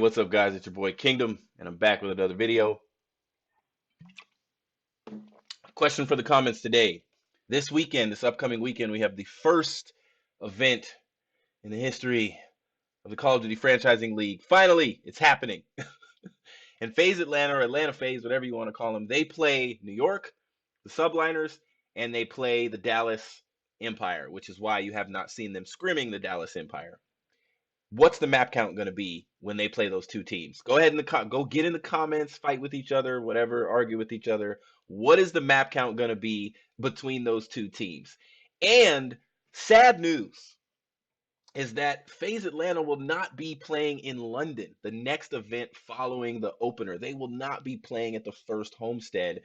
What's up, guys? It's your boy Kingdom, and I'm back with another video. Question for the comments today. This weekend, this upcoming weekend, we have the first event in the history of the Call of Duty Franchising League. Finally, it's happening. And Faze Atlanta, or Atlanta Faze, whatever you want to call them, they play New York, the Subliners, and they play the Dallas Empire, which is why you have not seen them scrimming the Dallas Empire. What's the map count going to be when they play those two teams? Go ahead and go get in the comments, fight with each other, whatever, argue with each other. What is the map count going to be between those two teams? And sad news is that FaZe Atlanta will not be playing in London, the next event following the opener. They will not be playing at the first homestead.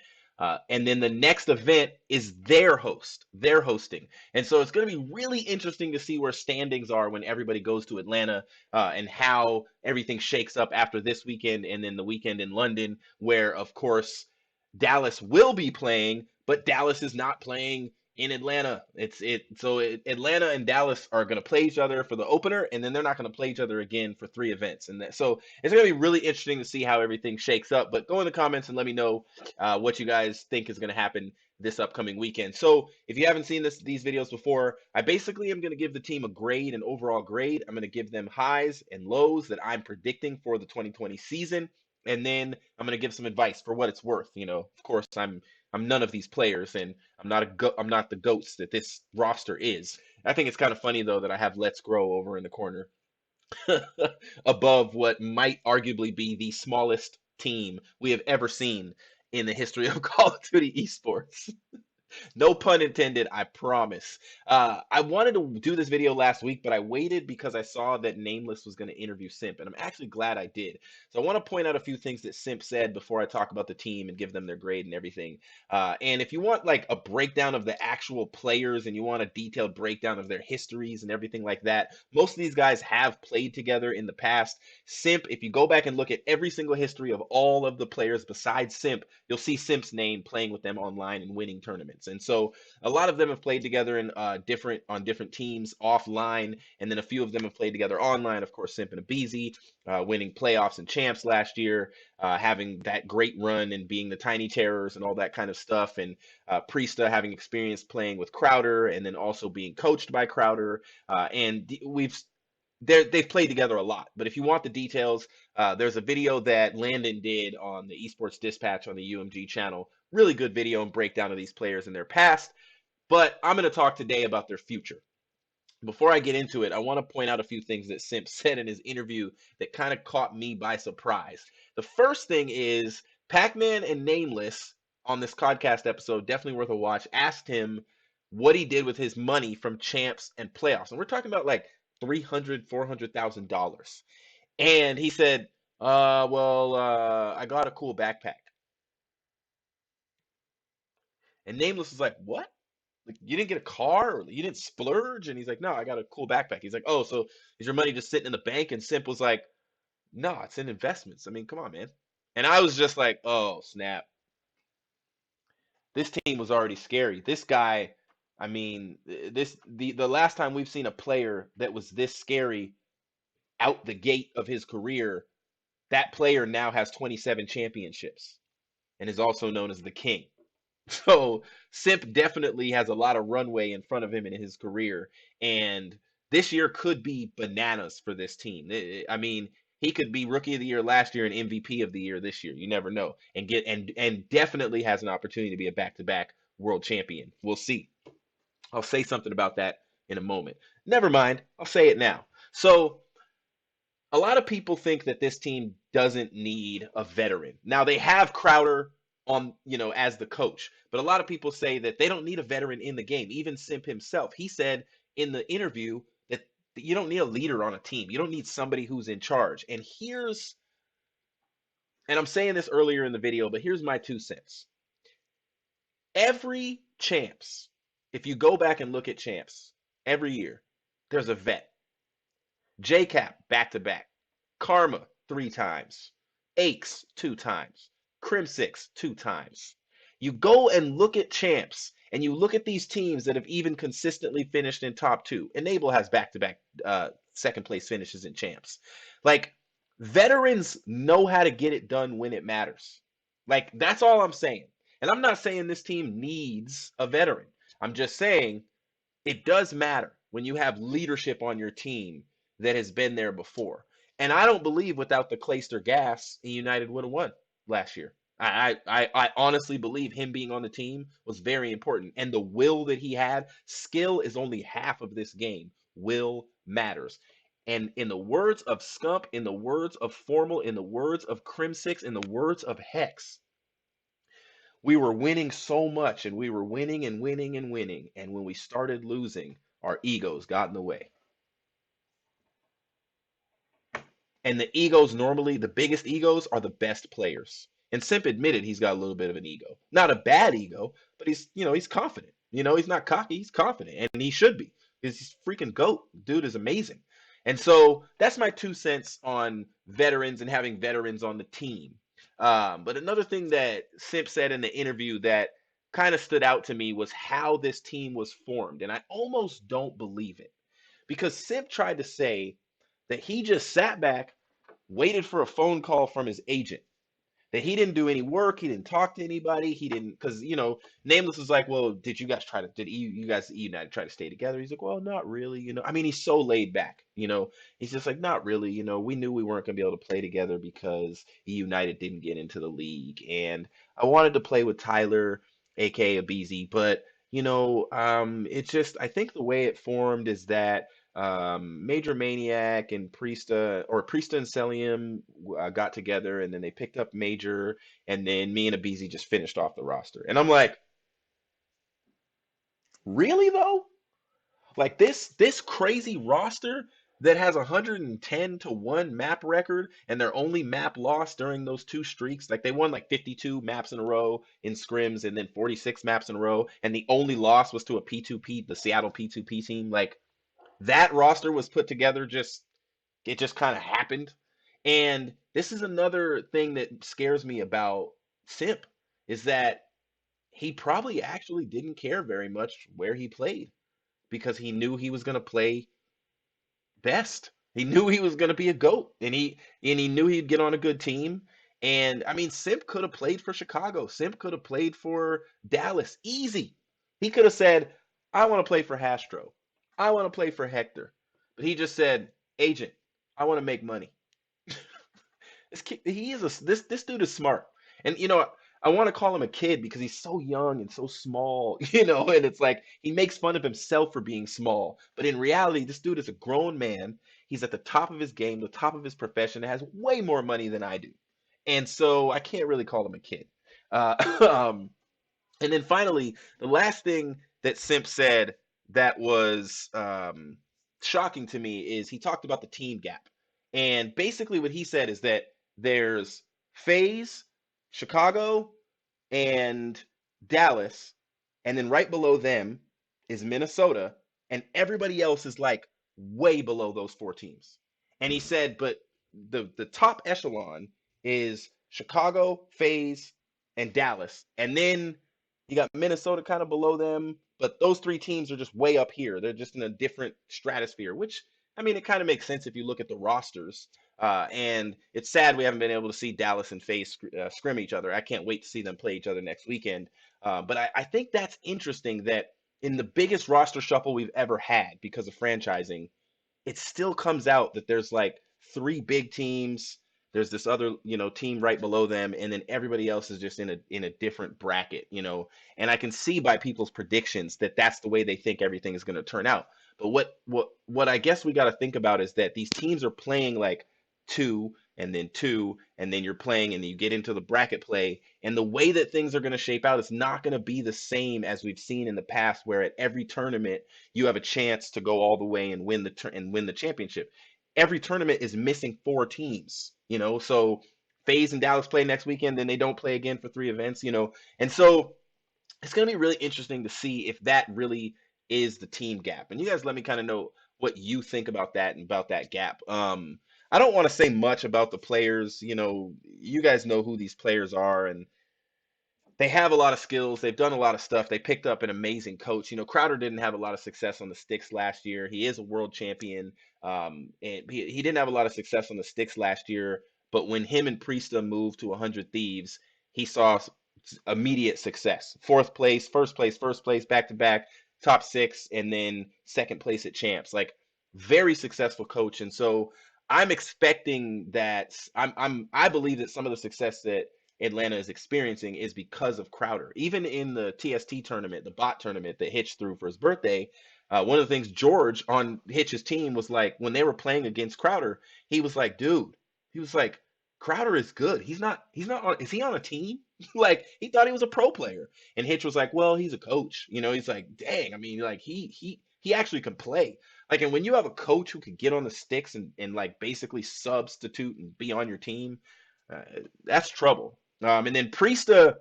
And then the next event is they're hosting. And so it's going to be really interesting to see where standings are when everybody goes to Atlanta, and how everything shakes up after this weekend and then the weekend in London, where, of course, Dallas will be playing, but Dallas is not playing in Atlanta. Atlanta and Dallas are going to play each other for the opener, and then they're not going to play each other again for 3 events. So it's going to be really interesting to see how everything shakes up. But go in the comments and let me know what you guys think is going to happen this upcoming weekend. So if you haven't seen these videos before, I basically am going to give the team a grade, an overall grade. I'm going to give them highs and lows that I'm predicting for the 2020 season. And then I'm going to give some advice for what it's worth. Of course, I'm none of these players, and I'm not the goats that this roster is. I think it's kind of funny though that I have Let's Grow over in the corner above what might arguably be the smallest team we have ever seen in the history of Call of Duty esports. No pun intended, I promise. I wanted to do this video last week, but I waited because I saw that Nameless was going to interview Simp, and I'm actually glad I did. So I want to point out a few things that Simp said before I talk about the team and give them their grade and everything. And if you want like a breakdown of the actual players and you want a detailed breakdown of their histories and everything like that, most of these guys have played together in the past. Simp, if you go back and look at every single history of all of the players besides Simp, you'll see Simp's name playing with them online and winning tournaments. And so a lot of them have played together in different teams offline, and then a few of them have played together online. Of course, Simp and Abizi, winning playoffs and champs last year, having that great run and being the Tiny Terrors and all that kind of stuff, and Priesta having experience playing with Crowder and then also being coached by Crowder. And they've played together a lot. But if you want the details, there's a video that Landon did on the Esports Dispatch on the UMG channel. Really good video and breakdown of these players in their past. But I'm going to talk today about their future. Before I get into it, I want to point out a few things that Simp said in his interview that kind of caught me by surprise. The first thing is Pac-Man and Nameless on this podcast episode, definitely worth a watch, asked him what he did with his money from champs and playoffs. And we're talking about like $300,000-$400,000. And he said, I got a cool backpack. And Nameless was like, what? Like, you didn't get a car, or you didn't splurge? And he's like, no, I got a cool backpack. He's like, oh, so is your money just sitting in the bank? And Simp was like, no, it's in investments. I mean, come on, man. And I was just like, oh, snap. This team was already scary. This guy, I mean, the last time we've seen a player that was this scary out the gate of his career, that player now has 27 championships and is also known as the King. So Simp definitely has a lot of runway in front of him in his career, and this year could be bananas for this team. I mean, he could be Rookie of the Year last year and MVP of the year this year. You never know, and definitely has an opportunity to be a back-to-back world champion. We'll see. I'll say something about that in a moment. Never mind, I'll say it now. So a lot of people think that this team doesn't need a veteran. Now they have Crowder on, as the coach, but a lot of people say that they don't need a veteran in the game. Even Simp himself, he said in the interview that you don't need a leader on a team. You don't need somebody who's in charge. And I'm saying this earlier in the video, but here's my 2 cents. Every champs, if you go back and look at champs, every year, there's a vet. JCap, back-to-back. Karma, 3 times. Aches, 2 times. Crimsix, 2 times. You go and look at champs, and you look at these teams that have even consistently finished in top 2. Enable has back-to-back second-place finishes in champs. Like, Veterans know how to get it done when it matters. Like, that's all I'm saying. And I'm not saying this team needs a veteran. I'm just saying it does matter when you have leadership on your team that has been there before. And I don't believe without the Clayster gas, United would have won last year. I honestly believe him being on the team was very important. And the will that he had, skill is only half of this game. Will matters. And in the words of Scump, in the words of Formal, in the words of Crim6, in the words of Hex, we were winning so much and we were winning and winning and winning. And when we started losing, our egos got in the way. And the egos normally, the biggest egos are the best players. And Simp admitted he's got a little bit of an ego. Not a bad ego, but he's confident. He's not cocky, he's confident. And he should be. He's freaking GOAT. Dude is amazing. And so that's my 2 cents on veterans and having veterans on the team. But another thing that Simp said in the interview that kind of stood out to me was how this team was formed. And I almost don't believe it because Simp tried to say that he just sat back, waited for a phone call from his agent, that he didn't do any work, he didn't talk to anybody, he didn't, because Nameless was like, well, did you guys try to, did you guys United try to stay together? He's like, well, not really, I mean, he's so laid back, he's just like, not really, we knew we weren't going to be able to play together because United didn't get into the league, and I wanted to play with Tyler, aka BZ, but it's just, I think the way it formed is that Major Maniac and Priesta and Celium got together, and then they picked up Major, and then me and Abizi just finished off the roster. And I'm like, really though? Like this crazy roster that has 110 to 1 map record, and their only map loss during those two streaks, like they won like 52 maps in a row in scrims, and then 46 maps in a row, and the only loss was to a P2P, the Seattle P2P team. Like, that roster was put together, it just kind of happened. And this is another thing that scares me about Simp, is that he probably actually didn't care very much where he played because he knew he was going to play best. He knew he was going to be a GOAT, and he knew he'd get on a good team. And I mean, Simp could have played for Chicago. Simp could have played for Dallas. Easy. He could have said, I want to play for Hastro. I want to play for Hector. But he just said, agent, I want to make money. This dude is smart. And I want to call him a kid because he's so young and so small, and it's like he makes fun of himself for being small. But in reality, this dude is a grown man. He's at the top of his game, the top of his profession, and has way more money than I do. And so I can't really call him a kid. Uh, um, and then finally, the last thing that Simp said that was shocking to me is he talked about the team gap. And basically, what he said is that there's Faze, Chicago, and Dallas, and then right below them is Minnesota, and everybody else is like way below those four teams. And he said, but the top echelon is Chicago, Faze, and Dallas, and then you got Minnesota kind of below them, but those three teams are just way up here. They're just in a different stratosphere, which I mean, it kind of makes sense if you look at the rosters. And it's sad we haven't been able to see Dallas and Faze scrim each other. I can't wait to see them play each other next weekend. But I think that's interesting that in the biggest roster shuffle we've ever had because of franchising, it still comes out that there's like three big teams. There's this other, team right below them, and then everybody else is just in a different bracket. And I can see by people's predictions that that's the way they think everything is going to turn out. But what I guess we got to think about is that these teams are playing like two, and then you're playing, and you get into the bracket play, and the way that things are going to shape out is not going to be the same as we've seen in the past, where at every tournament you have a chance to go all the way and win the championship. Every tournament is missing four teams. So Faze and Dallas play next weekend, then they don't play again for three events. And so it's going to be really interesting to see if that really is the team gap. And you guys let me kind of know what you think about that and about that gap. I don't want to say much about the players. You guys know who these players are, and they have a lot of skills. They've done a lot of stuff. They picked up an amazing coach. Crowder didn't have a lot of success on the sticks last year. He is a world champion. And he didn't have a lot of success on the sticks last year. But when him and Priesta moved to 100 Thieves, he saw immediate success. Fourth place, first place, back to back, top six, and then second place at champs. Like very successful coach. And so I'm expecting that I believe that some of the success that Atlanta is experiencing is because of Crowder. Even in the TST tournament, the bot tournament that Hitch threw for his birthday, one of the things George on Hitch's team was like when they were playing against Crowder, he was like, dude, he was like, Crowder is good. He's not on, is he on a team? Like he thought he was a pro player. And Hitch was like, well, he's a coach. He's like, dang, I mean, like he actually can play. Like, and when you have a coach who can get on the sticks and like basically substitute and be on your team, uh, that's trouble. And then Priesta,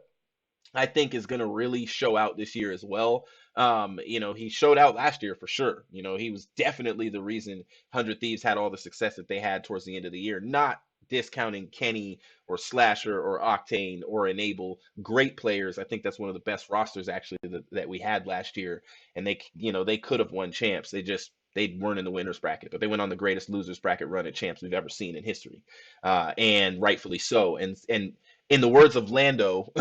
I think, is going to really show out this year as well. He showed out last year for sure. He was definitely the reason 100 Thieves had all the success that they had towards the end of the year. Not discounting Kenny or Slasher or Octane or Enable, great players. I think that's one of the best rosters actually that we had last year. And they could have won champs. They weren't in the winners bracket, but they went on the greatest losers bracket run at champs we've ever seen in history, and rightfully so. And in the words of Lando,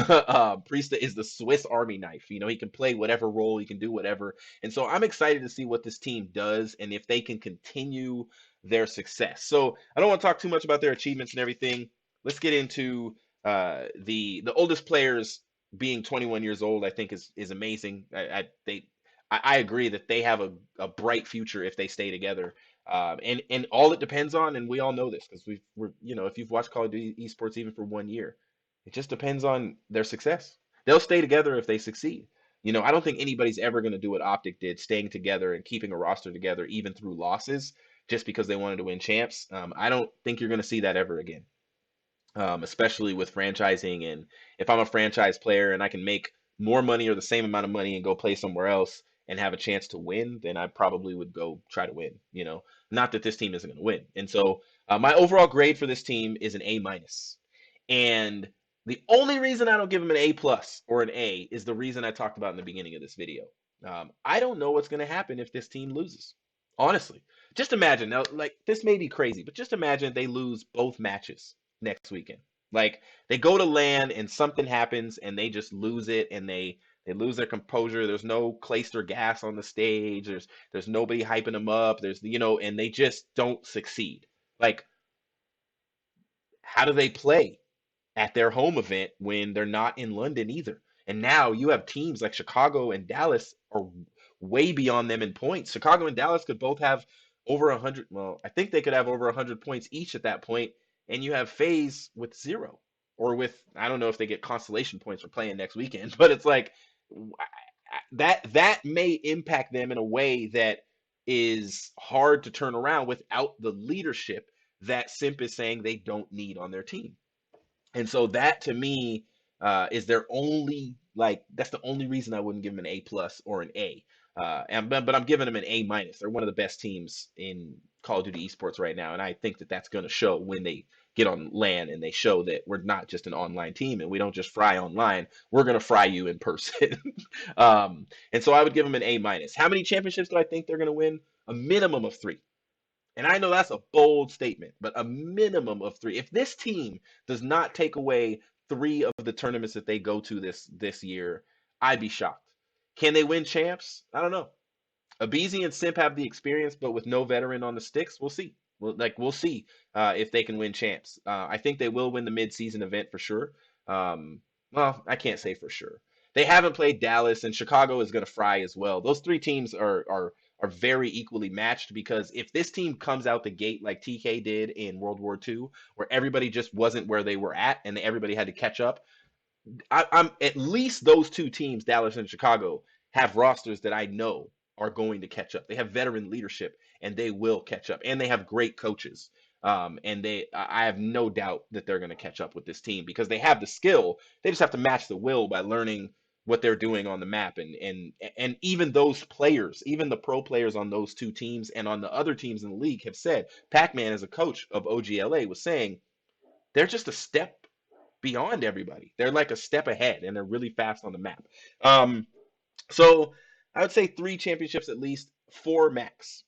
Priesta is the Swiss Army knife. He can play whatever role, he can do whatever. And so I'm excited to see what this team does and if they can continue their success. So I don't want to talk too much about their achievements and everything. Let's get into the oldest players being 21 years old. I think is amazing. I agree that they have a bright future if they stay together. And all it depends on, and we all know this because if you've watched Call of Duty esports even for 1 year, it just depends on their success. They'll stay together if they succeed. I don't think anybody's ever going to do what Optic did, staying together and keeping a roster together even through losses just because they wanted to win champs. I don't think you're going to see that ever again, especially with franchising. And if I'm a franchise player and I can make more money or the same amount of money and go play somewhere else and have a chance to win, then I probably would go try to win. Not that this team isn't going to win. And so my overall grade for this team is an A minus. And the only reason I don't give them an A plus or an A is the reason I talked about in the beginning of this video. I don't know what's going to happen if this team loses. Honestly, just imagine now, like this may be crazy, but just imagine they lose both matches next weekend. Like they go to land and something happens and they just lose it and they lose their composure. There's no Clayster gas on the stage. There's nobody hyping them up. And they just don't succeed. Like, how do they play at their home event when they're not in London either? And now you have teams like Chicago and Dallas are way beyond them in points. Chicago and Dallas could both have over 100. Well, I think they could have over 100 points each at that point. And you have Faze with 0 or with, I don't know if they get consolation points for playing next weekend, but it's like that may impact them in a way that is hard to turn around without the leadership that Simp is saying they don't need on their team. And so that to me is their only, like, that's the only reason I wouldn't give them an A plus or an A. But I'm giving them an A minus. They're one of the best teams in Call of Duty esports right now, and I think that that's going to show when they get on LAN and they show that we're not just an online team and we don't just fry online. We're going to fry you in person. And so I would give them an A minus. How many championships do I think they're going to win? A minimum of 3. And I know that's a bold statement, but a minimum of 3. If this team does not take away 3 of the tournaments that they go to this year, I'd be shocked. Can they win champs? I don't know. Abizi and Simp have the experience, but with no veteran on the sticks, we'll see. We'll see if they can win champs. I think they will win the mid-season event for sure. Well, I can't say for sure. They haven't played Dallas, and Chicago is going to fry as well. Those 3 teams are very equally matched because if this team comes out the gate like TK did in World War II, where everybody just wasn't where they were at and everybody had to catch up, I'm at least those 2 teams, Dallas and Chicago, have rosters that I know are going to catch up. They have veteran leadership and they will catch up, and they have great coaches. I have no doubt that they're going to catch up with this team because they have the skill. They just have to match the will by learning what they're doing on the map. And even those players, even the pro players on those 2 teams and on the other teams in the league have said, Pac-Man as a coach of OGLA was saying, they're just a step beyond everybody. They're like a step ahead, and they're really fast on the map. Um, so I would say 3 championships at least, 4 max.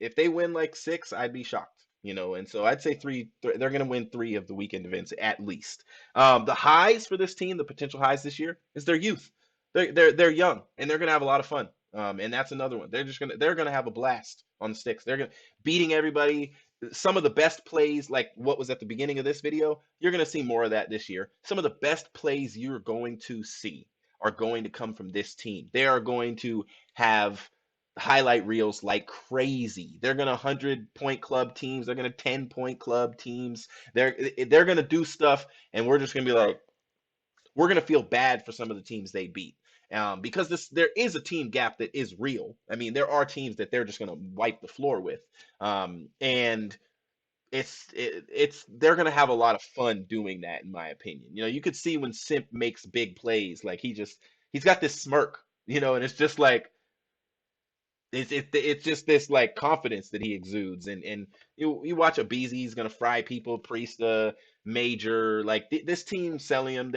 If they win like 6, I'd be shocked, And so I'd say they're going to win 3 of the weekend events at least. The highs for this team, the potential highs this year, is their youth. They're young and they're going to have a lot of fun. And that's another one. They're gonna have a blast on the sticks. They're gonna beating everybody. Some of the best plays, like what was at the beginning of this video, you're gonna see more of that this year. Some of the best plays you're going to see are going to come from this team. They are going to have highlight reels like crazy. They're gonna 100-point club teams. They're gonna 10-point club teams. They're gonna do stuff, and we're just gonna be like, we're gonna feel bad for some of the teams they beat. Because there is a team gap that is real. I mean, there are teams that they're just gonna wipe the floor with, and it's they're gonna have a lot of fun doing that, in my opinion. You could see when Simp makes big plays, like he's got this smirk, and it's just like it's just this like confidence that he exudes, and you watch a BZ, he's gonna fry people, Priesta, Major, like this team, Celium,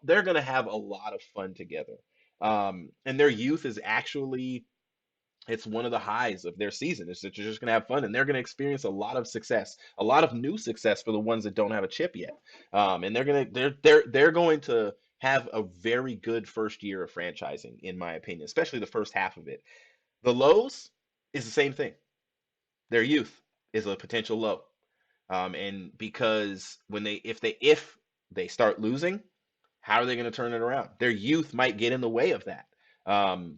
they're gonna have a lot of fun together. And their youth is actually it's one of the highs of their season is that you're just going to have fun, and they're going to experience a lot of success, a lot of new success for the ones that don't have a chip yet. And they're going to have a very good first year of franchising, in my opinion, especially the first half of it. The lows is the same thing. Their youth is a potential low. And because if they start losing, how are they going to turn it around? Their youth might get in the way of that.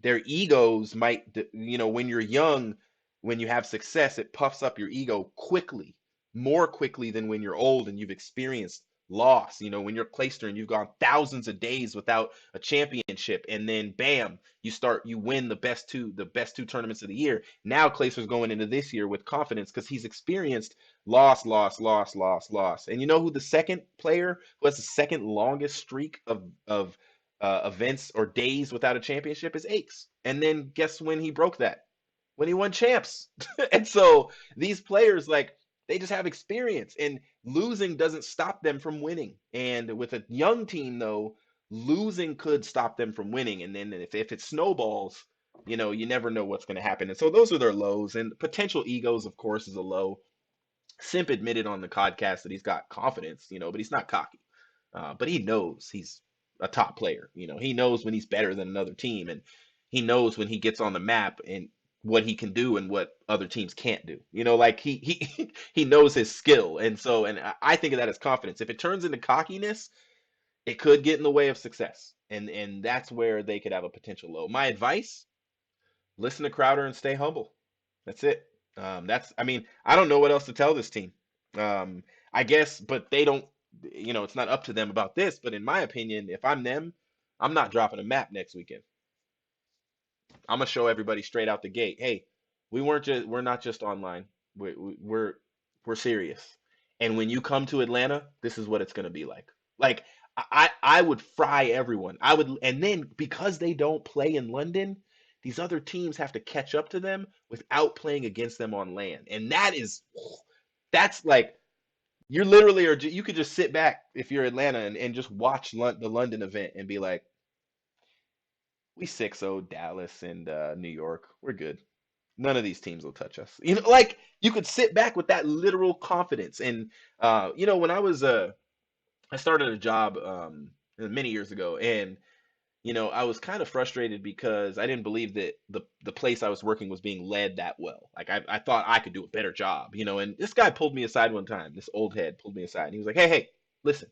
Their egos might, when you're young, when you have success, it puffs up your ego quickly, more quickly than when you're old and you've experienced loss. When you're Clayster and you've gone thousands of days without a championship, and then bam, you win the best two tournaments of the year. Now Clayster's going into this year with confidence because he's experienced loss, loss, loss, loss, loss. And you know who the second player who has the second longest streak of events or days without a championship is Aches. And then guess when he broke that? When he won champs. And so these players, like, they just have experience, and losing doesn't stop them from winning. And with a young team, though, losing could stop them from winning. And then if it snowballs, you never know what's going to happen. And so those are their lows. And potential egos, of course, is a low. Simp admitted on the podcast that he's got confidence, but he's not cocky. But he knows he's a top player. He knows when he's better than another team, and he knows when he gets on the map and what he can do and what other teams can't do. Like he knows his skill, and I think of that as confidence. If it turns into cockiness, it could get in the way of success, and that's where they could have a potential low. My advice: listen to Crowder and stay humble. That's it. I mean, I don't know what else to tell this team. I guess, but they don't, it's not up to them about this. But in my opinion, if I'm them, I'm not dropping a map next weekend. I'm gonna show everybody straight out the gate. Hey, we're not just online. We're serious. And when you come to Atlanta, this is what it's gonna be like. Like I would fry everyone. And then because they don't play in London, these other teams have to catch up to them without playing against them on land. And that's like you're literally, or you could just sit back if you're Atlanta and just watch the London event and be like, we 6-0 Dallas and New York. We're good. None of these teams will touch us. Like you could sit back with that literal confidence. And when I started a job many years ago, and I was kind of frustrated because I didn't believe that the place I was working was being led that well. Like I thought I could do a better job, and this guy pulled me aside one time. This old head pulled me aside and he was like, hey, listen.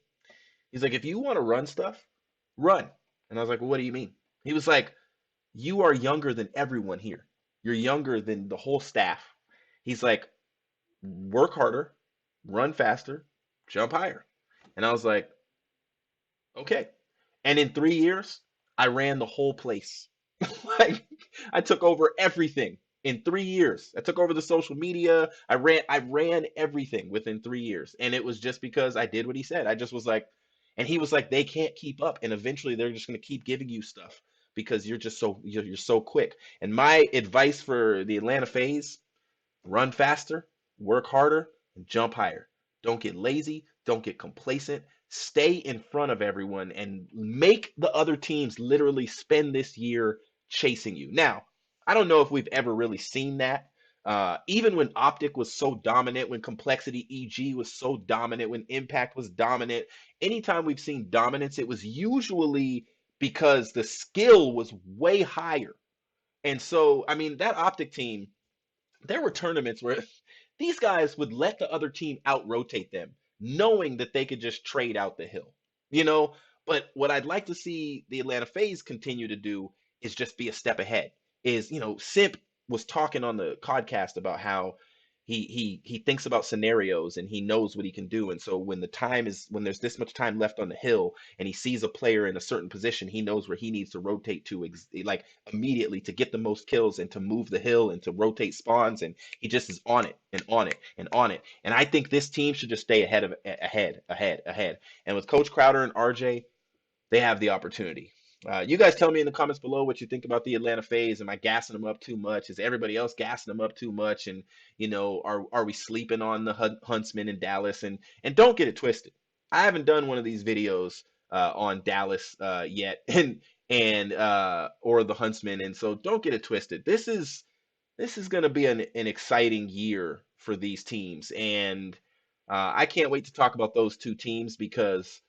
He's like, if you want to run stuff, run. And I was like, well, what do you mean? He was like, you are younger than everyone here. You're younger than the whole staff. He's like, work harder, run faster, jump higher. And I was like, okay. And in 3 years, I ran the whole place. Like I took over everything in 3 years. I took over the social media. I ran everything within 3 years. And it was just because I did what he said. I just was like, and he was like, they can't keep up. And eventually they're just gonna keep giving you stuff because you're so quick. And my advice for the Atlanta Faze: run faster, work harder, and jump higher. Don't get lazy. don't get complacent. Stay in front of everyone and make the other teams literally spend this year chasing you. Now, I don't know if we've ever really seen that. Even when Optic was so dominant, when Complexity EG was so dominant, when Impact was dominant, anytime we've seen dominance, it was usually because the skill was way higher. And so, I mean, that Optic team, there were tournaments where these guys would let the other team out rotate them, knowing that they could just trade out the hill, you know? But what I'd like to see the Atlanta Faze continue to do is just be a step ahead. Simp was talking on the podcast about how he thinks about scenarios and he knows what he can do. And so when there's this much time left on the hill and he sees a player in a certain position, he knows where he needs to rotate to like immediately to get the most kills and to move the hill and to rotate spawns. And he just is on it and on it and on it. And I think this team should just stay ahead. And with Coach Crowder and RJ, they have the opportunity. You guys tell me in the comments below what you think about the Atlanta Faze. Am I gassing them up too much? Is everybody else gassing them up too much? And are we sleeping on the Huntsmen in Dallas? And don't get it twisted. I haven't done one of these videos on Dallas yet, and or the Huntsmen. And so don't get it twisted. This is going to be an exciting year for these teams, and I can't wait to talk about those two teams because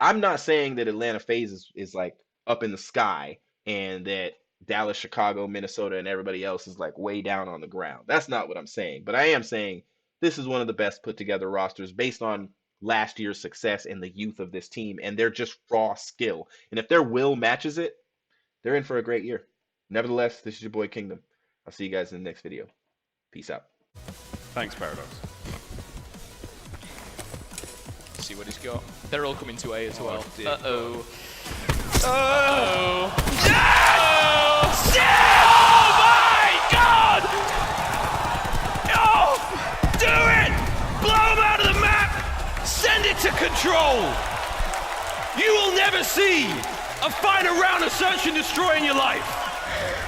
I'm not saying that Atlanta Faze is like up in the sky and that Dallas, Chicago, Minnesota, and everybody else is like way down on the ground. That's not what I'm saying. But I am saying this is one of the best put together rosters based on last year's success and the youth of this team and their just raw skill. And if their will matches it, they're in for a great year. Nevertheless, this is your boy Kingdom. I'll see you guys in the next video. Peace out. Thanks, Paradox. See what he's got. They're all coming to A as well. Uh-oh. Oh! Yes! Oh my God! Oh! Do it! Blow him out of the map! Send it to control! You will never see a finer round of search and destroy in your life!